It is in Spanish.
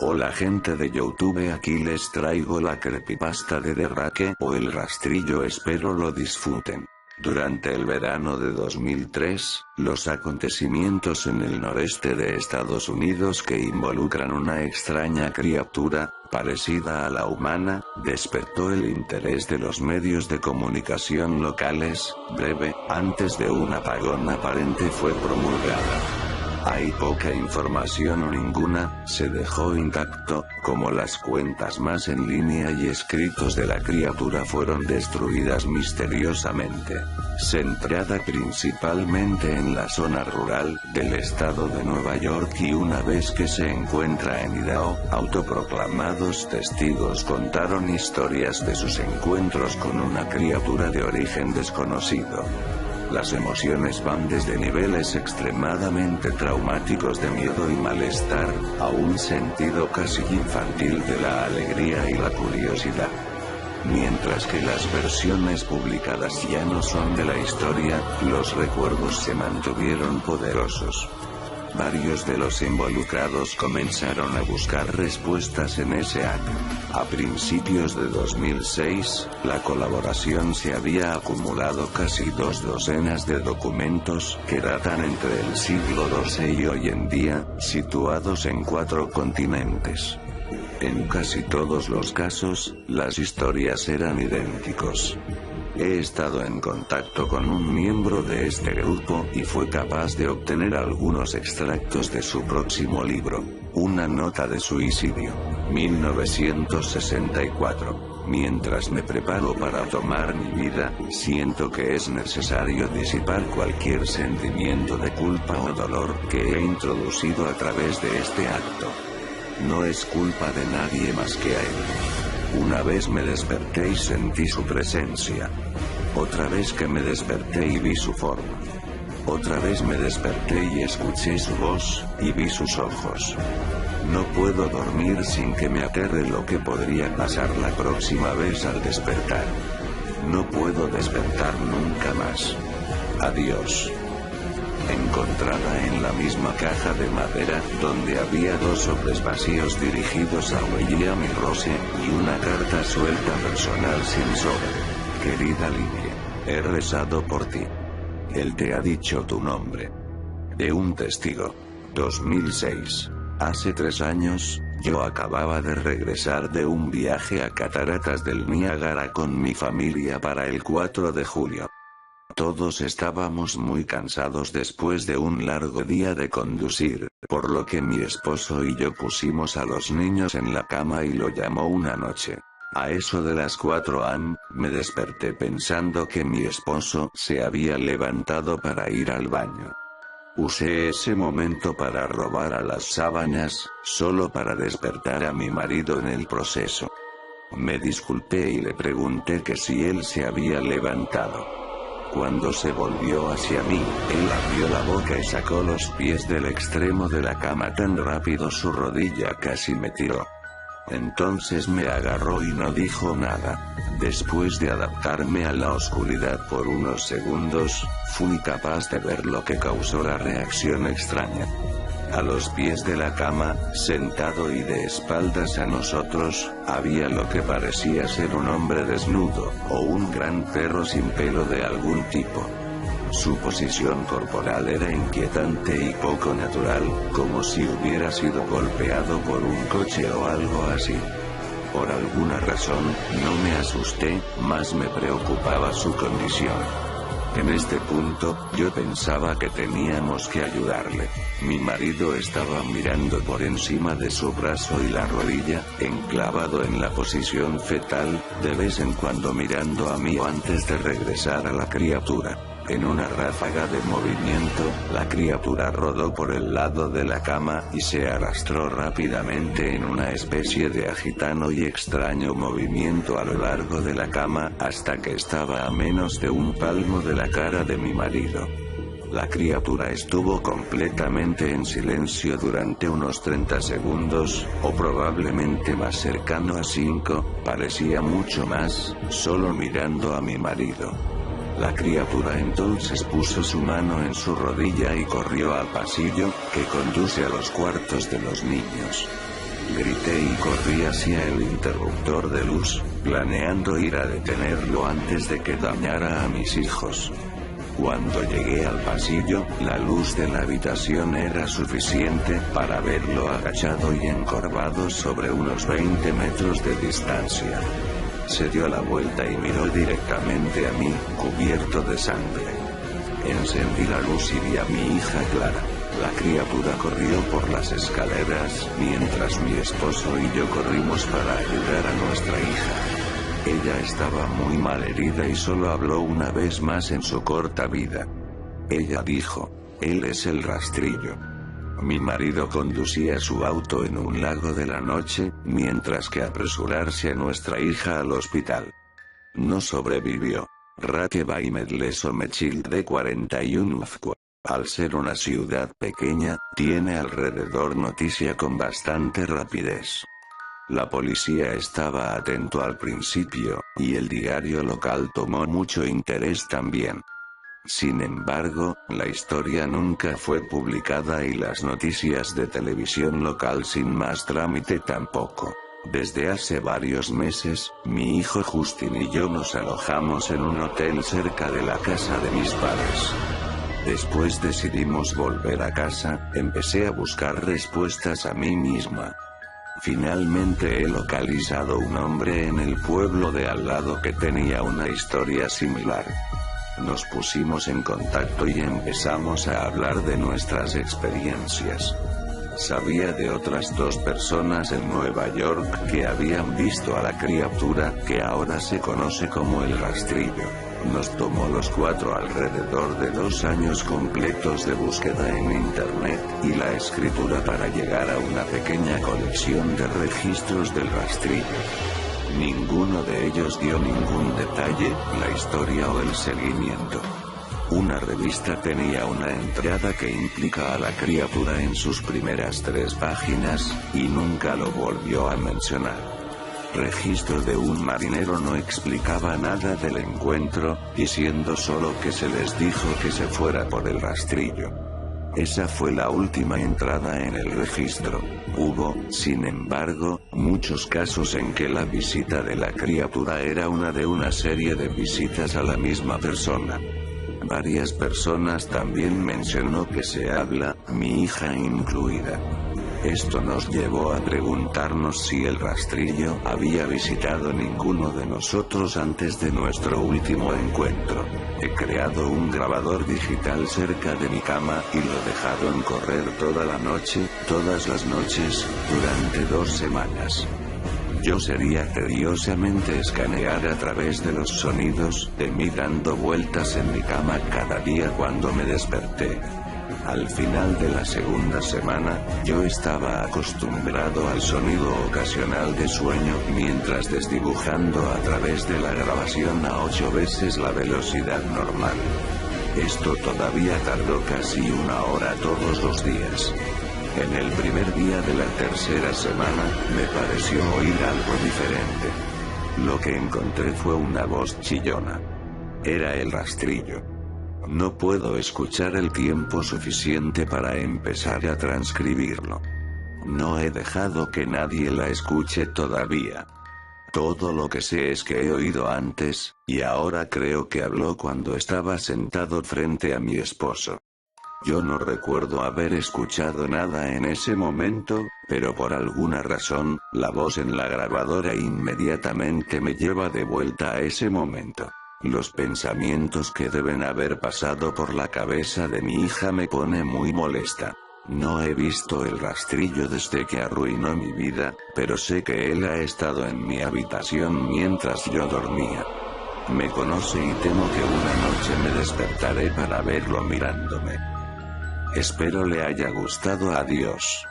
Hola gente de YouTube, aquí les traigo la creepypasta de Derrake o el rastrillo, espero lo disfruten. Durante el verano de 2003, los acontecimientos en el noreste de Estados Unidos que involucran una extraña criatura, parecida a la humana, despertó el interés de los medios de comunicación locales. Breve, antes de un apagón aparente fue promulgada. Hay poca información o ninguna, se dejó intacto, como las cuentas más en línea y escritos de la criatura fueron destruidas misteriosamente. Centrada principalmente en la zona rural del estado de Nueva York, y una vez que se encuentra en Idaho, autoproclamados testigos contaron historias de sus encuentros con una criatura de origen desconocido. Las emociones van desde niveles extremadamente traumáticos de miedo y malestar, a un sentido casi infantil de la alegría y la curiosidad. Mientras que las versiones publicadas ya no son de la historia, los recuerdos se mantuvieron poderosos. Varios de los involucrados comenzaron a buscar respuestas en ese año. A principios de 2006, la colaboración se había acumulado casi 2 docenas de documentos que datan entre el siglo XII y hoy en día, situados en 4 continentes. En casi todos los casos, las historias eran idénticos. He estado en contacto con un miembro de este grupo y fue capaz de obtener algunos extractos de su próximo libro, una nota de suicidio, 1964. Mientras me preparo para tomar mi vida, siento que es necesario disipar cualquier sentimiento de culpa o dolor que he introducido a través de este acto. No es culpa de nadie más que a él. Una vez me desperté y sentí su presencia. Otra vez que me desperté y vi su forma. Otra vez me desperté y escuché su voz, y vi sus ojos. No puedo dormir sin que me aterre lo que podría pasar la próxima vez al despertar. No puedo despertar nunca más. Adiós. Encontrada en la misma caja de madera, donde había 2 sobres vacíos dirigidos a William y Rose, y una carta suelta personal sin sobre. Querida Lily, he rezado por ti. Él te ha dicho tu nombre. De un testigo. 2006. Hace 3 años, yo acababa de regresar de un viaje a Cataratas del Niágara con mi familia para el 4 de julio. Todos estábamos muy cansados después de un largo día de conducir, por lo que mi esposo y yo pusimos a los niños en la cama y lo llamó una noche. A eso de las 4 am, me desperté pensando que mi esposo se había levantado para ir al baño. Usé ese momento para robar a las sábanas, solo para despertar a mi marido en el proceso. Me disculpé y le pregunté que si él se había levantado. Cuando se volvió hacia mí, él abrió la boca y sacó los pies del extremo de la cama tan rápido su rodilla casi me tiró. Entonces me agarró y no dijo nada. Después de adaptarme a la oscuridad por unos segundos, fui capaz de ver lo que causó la reacción extraña. A los pies de la cama, sentado y de espaldas a nosotros, había lo que parecía ser un hombre desnudo, o un gran perro sin pelo de algún tipo. Su posición corporal era inquietante y poco natural, como si hubiera sido golpeado por un coche o algo así. Por alguna razón, no me asusté, más me preocupaba su condición. En este punto, yo pensaba que teníamos que ayudarle. Mi marido estaba mirando por encima de su brazo y la rodilla, enclavado en la posición fetal, de vez en cuando mirando a mí antes de regresar a la criatura. En una ráfaga de movimiento, la criatura rodó por el lado de la cama y se arrastró rápidamente en una especie de agitado y extraño movimiento a lo largo de la cama hasta que estaba a menos de un palmo de la cara de mi marido. La criatura estuvo completamente en silencio durante unos 30 segundos, o probablemente más cercano a 5, parecía mucho más, solo mirando a mi marido. La criatura entonces puso su mano en su rodilla y corrió al pasillo, que conduce a los cuartos de los niños. Grité y corrí hacia el interruptor de luz, planeando ir a detenerlo antes de que dañara a mis hijos. Cuando llegué al pasillo, la luz de la habitación era suficiente para verlo agachado y encorvado sobre unos 20 metros de distancia. Se dio la vuelta y miró directamente a mí, cubierto de sangre. Encendí la luz y vi a mi hija Clara. La criatura corrió por las escaleras, mientras mi esposo y yo corrimos para ayudar a nuestra hija. Ella estaba muy mal herida y solo habló una vez más en su corta vida. Ella dijo: "Él es el rastrillo". Mi marido conducía su auto en un lago de la noche, mientras que apresurarse a nuestra hija al hospital. No sobrevivió. Ratebaimed-les-Omechil de 41 Ufqua. Al ser una ciudad pequeña, tiene alrededor noticia con bastante rapidez. La policía estaba atento al principio, y el diario local tomó mucho interés también. Sin embargo, la historia nunca fue publicada y las noticias de televisión local sin más trámite tampoco. Desde hace varios meses, mi hijo Justin y yo nos alojamos en un hotel cerca de la casa de mis padres. Después decidimos volver a casa, empecé a buscar respuestas a mí misma. Finalmente he localizado un hombre en el pueblo de al lado que tenía una historia similar. Nos pusimos en contacto y empezamos a hablar de nuestras experiencias. Sabía de otras 2 personas en Nueva York que habían visto a la criatura que ahora se conoce como el rastrillo. Nos tomó los 4 alrededor de 2 años completos de búsqueda en internet y la escritura para llegar a una pequeña colección de registros del rastrillo. Ninguno de ellos dio ningún detalle, la historia o el seguimiento. Una revista tenía una entrada que implica a la criatura en sus primeras 3 páginas, y nunca lo volvió a mencionar. Registro de un marinero no explicaba nada del encuentro, diciendo solo que se les dijo que se fuera por el rastrillo. Esa fue la última entrada en el registro. Hubo, sin embargo, muchos casos en que la visita de la criatura era una de una serie de visitas a la misma persona. Varias personas también mencionó que se habla, mi hija incluida. Esto nos llevó a preguntarnos si el rastrillo había visitado ninguno de nosotros antes de nuestro último encuentro. He creado un grabador digital cerca de mi cama y lo he dejado en correr toda la noche, todas las noches, durante 2 semanas. Yo sería tediosamente escanear a través de los sonidos de mí dando vueltas en mi cama cada día cuando me desperté. Al final de la segunda semana, yo estaba acostumbrado al sonido ocasional de sueño mientras desdibujando a través de la grabación a 8 veces la velocidad normal. Esto todavía tardó casi 1 hora todos los días. En el primer día de la tercera semana, me pareció oír algo diferente. Lo que encontré fue una voz chillona. Era el rastrillo. No puedo escuchar el tiempo suficiente para empezar a transcribirlo. No he dejado que nadie la escuche todavía. Todo lo que sé es que he oído antes, y ahora creo que habló cuando estaba sentado frente a mi esposo. Yo no recuerdo haber escuchado nada en ese momento, pero por alguna razón, la voz en la grabadora inmediatamente me lleva de vuelta a ese momento. Los pensamientos que deben haber pasado por la cabeza de mi hija me pone muy molesta. No he visto el rastrillo desde que arruinó mi vida, pero sé que él ha estado en mi habitación mientras yo dormía. Me conoce y temo que una noche me despertaré para verlo mirándome. Espero le haya gustado. Adiós.